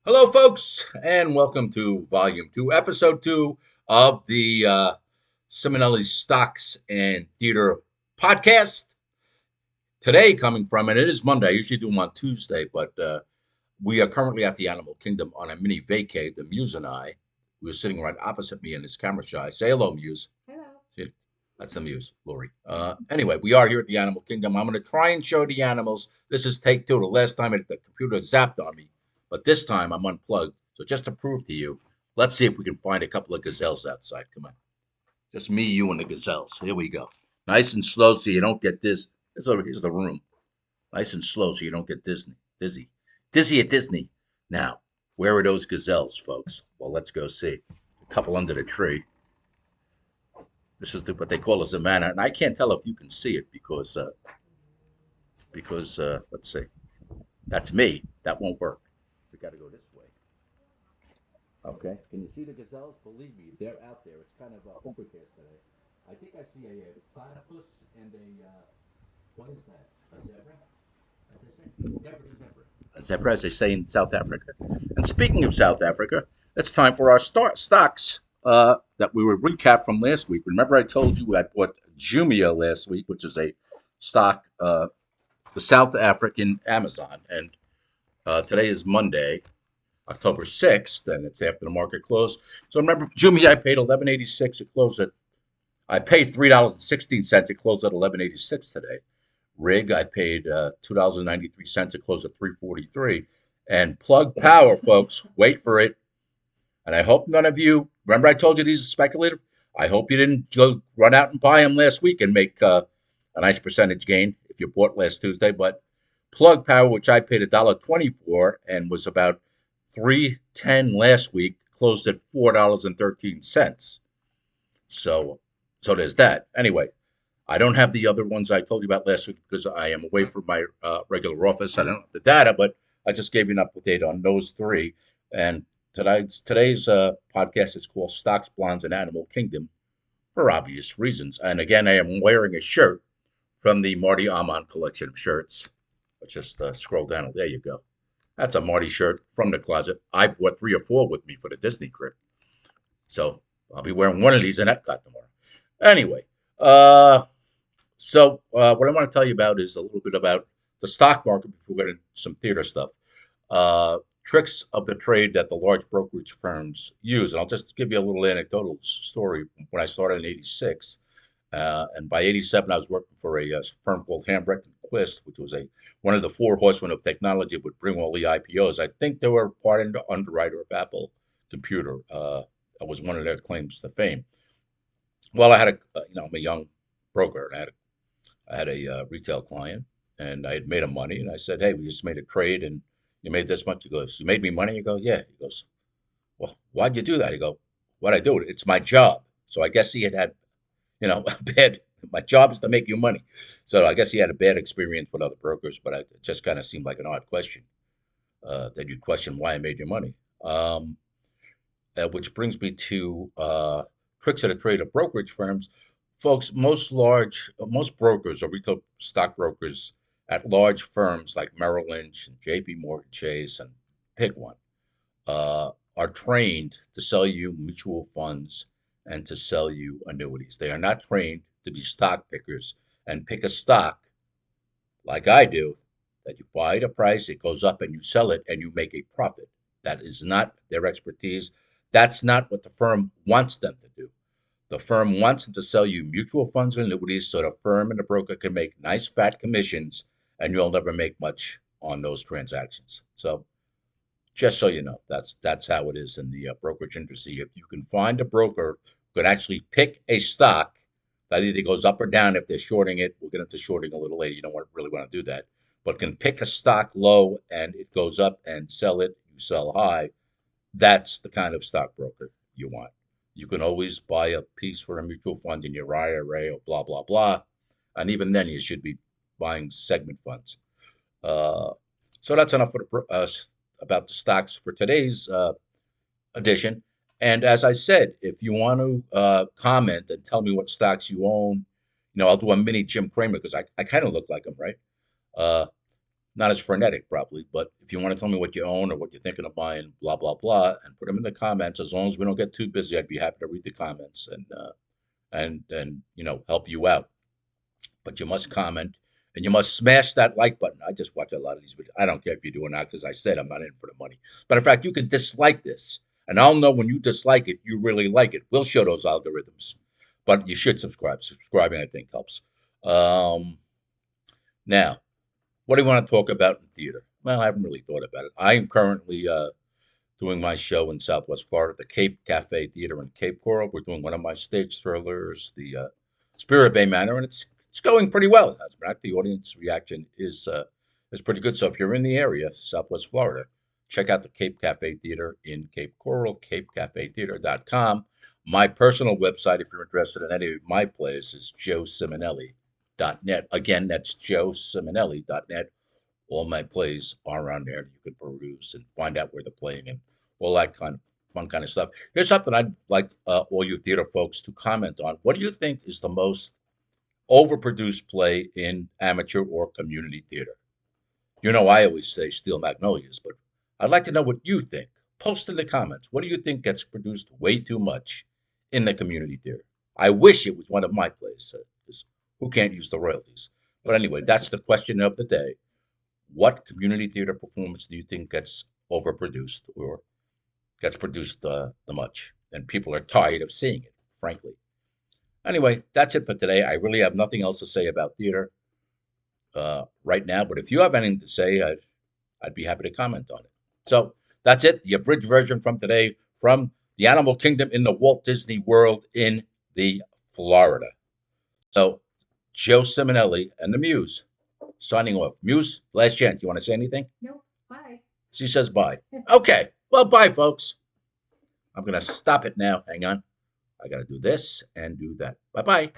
Hello, folks, and welcome to Volume 2, Episode 2 of the Simonelli Stocks and Theater podcast. Today, coming from, and it is Monday, I usually do them on Tuesday, but we are currently at the Animal Kingdom on a mini vacay, the Muse and I. We were sitting right opposite me in his camera shy. Say hello, Muse. See, that's the Muse, Lori. Anyway, we are here at the Animal Kingdom. I'm going to try and show the animals. This is take two. The last time the computer zapped on me, but this time I'm unplugged. So just to prove to you, let's see if we can find a couple of gazelles outside. Come on. Just me, you, and the gazelles. Here we go. Nice and slow so you don't get this. Here's the room. Nice and slow so you don't get dizzy. Dizzy at Disney. Now, where are those gazelles, folks? Well, let's go see. A couple under the tree. This is what they call a savannah, and I can't tell if you can see it because let's see, that's me. That won't work. We got to go this way. Okay. Can you see the gazelles? Believe me, they're out there. It's kind of overcast today. I think I see a platypus and what is that? A zebra? As they say, zebra. A zebra, as they say in South Africa. And speaking of South Africa, it's time for our stocks that we were recap from last week. Remember, I told you I bought Jumia last week, which is a stock, the South African Amazon. And today is Monday, October 6th, and it's after the market closed. So remember, Jumia, I paid 11.86. It closed at, I paid $3.16. It closed at 11.86 today. Rig, I paid $2.93. It closed at 3.43. And Plug Power, folks, wait for it. And I hope none of you remember I told you these are speculative. I hope you didn't go run out and buy them last week and make a nice percentage gain if you bought last Tuesday. But Plug Power, which I paid $1.20 for and was about 3.10 last week, closed at $4.13. So there's that. Anyway, I don't have the other ones I told you about last week because I am away from my regular office. I don't have the data, but I just gave you an update on those three. And today's podcast is called Stocks, Bonds, and Animal Kingdom for obvious reasons. And again, I am wearing a shirt from the Marty Amon collection of shirts. Let's just scroll down. There you go. That's a Marty shirt from the closet. I bought 3 or 4 with me for the Disney trip. So I'll be wearing one of these in Epcot tomorrow. Anyway, what I want to tell you about is a little bit about the stock market before we get into some theater stuff. Tricks of the trade that the large brokerage firms use. And I'll just give you a little anecdotal story. When I started in '86, and by '87, I was working for a firm called Hambrecht and Quist, which was one of the 4 horsemen of technology that would bring all the IPOs. I think they were part underwriter of Apple Computer. That was one of their claims to fame. Well, I'm a young broker, and I had a retail client, and I had made him money, and I said, "Hey, we just made a trade, and you made this much." He goes, "You made me money?" You go, "Yeah." He goes, "Well, why'd you do that?" I go, "What'd I do? It's my job." So I guess he had, a bad. My job is to make you money. So I guess he had a bad experience with other brokers, but it just kind of seemed like an odd question that you'd question why I made you money. Which brings me to tricks of the trade of brokerage firms. Folks, most brokers or retail stockbrokers at large firms like Merrill Lynch and JP Morgan Chase and pick one, are trained to sell you mutual funds and to sell you annuities. They are not trained to be stock pickers and pick a stock like I do, that you buy at a price, it goes up, and you sell it, and you make a profit. That is not their expertise. That's not what the firm wants them to do. The firm wants them to sell you mutual funds and annuities so the firm and the broker can make nice fat commissions, and you'll never make much on those transactions. So just so you know, that's how it is in the brokerage industry. If you can find a broker who can actually pick a stock that either goes up or down, if they're shorting it, we'll get into shorting a little later. You don't really want to do that, but can pick a stock low and it goes up and sell it, you sell high. That's the kind of stockbroker you want. You can always buy a piece for a mutual fund in your IRA or blah blah blah, and even then you should be buying segment funds. Uh, so that's enough for about the stocks for today's edition. And as I said, if you want to comment and tell me what stocks you own, I'll do a mini Jim Cramer because I kind of look like him, right? Uh, Not as frenetic, probably, but if you want to tell me what you own or what you're thinking of buying, blah blah blah, and put them in the comments. As long as we don't get too busy, I'd be happy to read the comments and help you out. But you must comment and you must smash that like button. I just watch a lot of these videos. I don't care if you do or not because I said I'm not in for the money. But in fact, you can dislike this, and I'll know when you dislike it, you really like it. We'll show those algorithms. But you should subscribe. Subscribing, I think, helps. Um, Now, what do you want to talk about in theater? Well, I haven't really thought about it. I am currently doing my show in Southwest Florida, the Cape Cafe Theater in Cape Coral. We're doing one of my stage thrillers, the Spirit Bay Manor, and it's going pretty well. As a matter of fact, the audience reaction is pretty good. So if you're in the area, Southwest Florida, check out the Cape Cafe Theater in Cape Coral, capecafetheater.com. My personal website, if you're interested in any of my plays, is joesimonelli.net. Again, that's joesimonelli.net. All my plays are on there. You can peruse and find out where they're playing and all that kind of fun kind of stuff. Here's something I'd like all you theater folks to comment on. What do you think is the most overproduced play in amateur or community theater? I always say Steel Magnolias, but I'd like to know what you think. Post in the comments. What do you think gets produced way too much in the community theater? I wish it was one of my plays, 'cause who can't use the royalties? But anyway, that's the question of the day. What community theater performance do you think gets overproduced or gets produced the much? And people are tired of seeing it, frankly. Anyway, that's it for today. I really have nothing else to say about theater right now, but if you have anything to say, I'd be happy to comment on it. So that's it, the abridged version from today from the Animal Kingdom in the Walt Disney World in the Florida. So Joe Simonelli and the Muse signing off. Muse, last chance. You want to say anything? Nope. Bye. She says bye. Okay. Well, bye, folks. I'm going to stop it now. Hang on. I got to do this and do that. Bye bye.